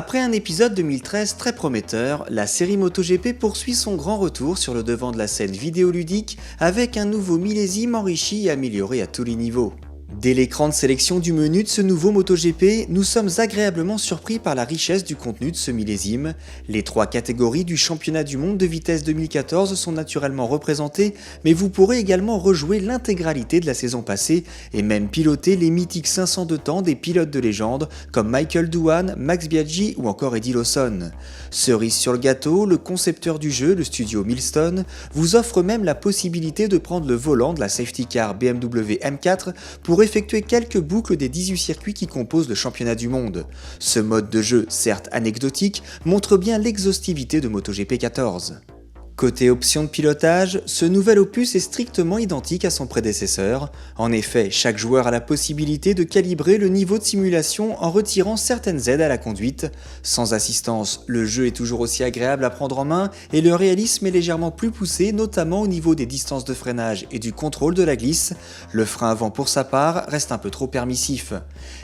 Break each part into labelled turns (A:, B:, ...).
A: Après un épisode 2013 très prometteur, la série MotoGP poursuit son grand retour sur le devant de la scène vidéoludique avec un nouveau millésime enrichi et amélioré à tous les niveaux. Dès l'écran de sélection du menu de ce nouveau MotoGP, nous sommes agréablement surpris par la richesse du contenu de ce millésime. Les 3 catégories du championnat du monde de vitesse 2014 sont naturellement représentées, mais vous pourrez également rejouer l'intégralité de la saison passée et même piloter les mythiques 500 de temps des pilotes de légende comme Michael Doohan, Max Biaggi ou encore Eddie Lawson. Cerise sur le gâteau, le concepteur du jeu, le studio Milestone, vous offre même la possibilité de prendre le volant de la safety car BMW M4 pour effectuer quelques boucles des 18 circuits qui composent le championnat du monde. Ce mode de jeu, certes anecdotique, montre bien l'exhaustivité de MotoGP 14. Côté option de pilotage, ce nouvel opus est strictement identique à son prédécesseur. En effet, chaque joueur a la possibilité de calibrer le niveau de simulation en retirant certaines aides à la conduite. Sans assistance, le jeu est toujours aussi agréable à prendre en main et le réalisme est légèrement plus poussé, notamment au niveau des distances de freinage et du contrôle de la glisse. Le frein avant pour sa part reste un peu trop permissif.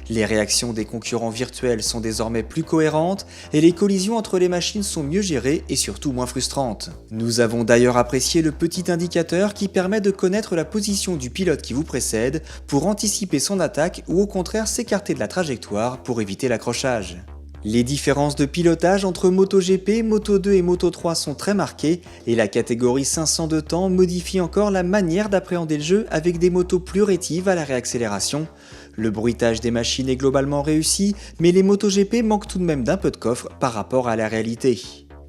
A: Les réactions des concurrents virtuels sont désormais plus cohérentes et les collisions entre les machines sont mieux gérées et surtout moins frustrantes. Nous avons d'ailleurs apprécié le petit indicateur qui permet de connaître la position du pilote qui vous précède pour anticiper son attaque ou au contraire s'écarter de la trajectoire pour éviter l'accrochage. Les différences de pilotage entre MotoGP, Moto2 et Moto3 sont très marquées et la catégorie 500 de temps modifie encore la manière d'appréhender le jeu avec des motos plus rétives à la réaccélération. Le bruitage des machines est globalement réussi, mais les MotoGP manquent tout de même d'un peu de coffre par rapport à la réalité.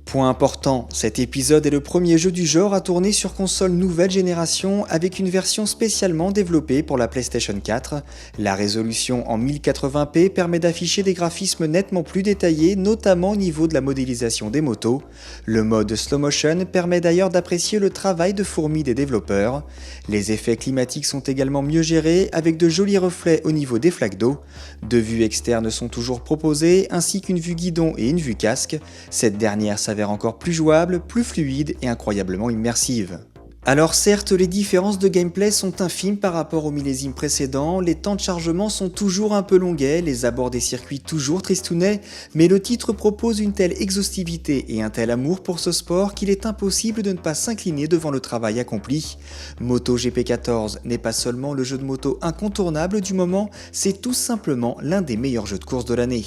A: Point important, cet épisode est le premier jeu du genre à tourner sur console nouvelle génération avec une version spécialement développée pour la PlayStation 4. La résolution en 1080p permet d'afficher des graphismes nettement plus détaillés, notamment au niveau de la modélisation des motos. Le mode slow motion permet d'ailleurs d'apprécier le travail de fourmi des développeurs. Les effets climatiques sont également mieux gérés avec de jolis reflets au niveau des flaques d'eau. 2 vues externes sont toujours proposées ainsi qu'une vue guidon et une vue casque. Cette dernière s'avère encore plus jouable, plus fluide et incroyablement immersive. Alors certes, les différences de gameplay sont infimes par rapport au millésime précédent, les temps de chargement sont toujours un peu longuets, les abords des circuits toujours tristounets, mais le titre propose une telle exhaustivité et un tel amour pour ce sport qu'il est impossible de ne pas s'incliner devant le travail accompli. MotoGP 14 n'est pas seulement le jeu de moto incontournable du moment, c'est tout simplement l'un des meilleurs jeux de course de l'année.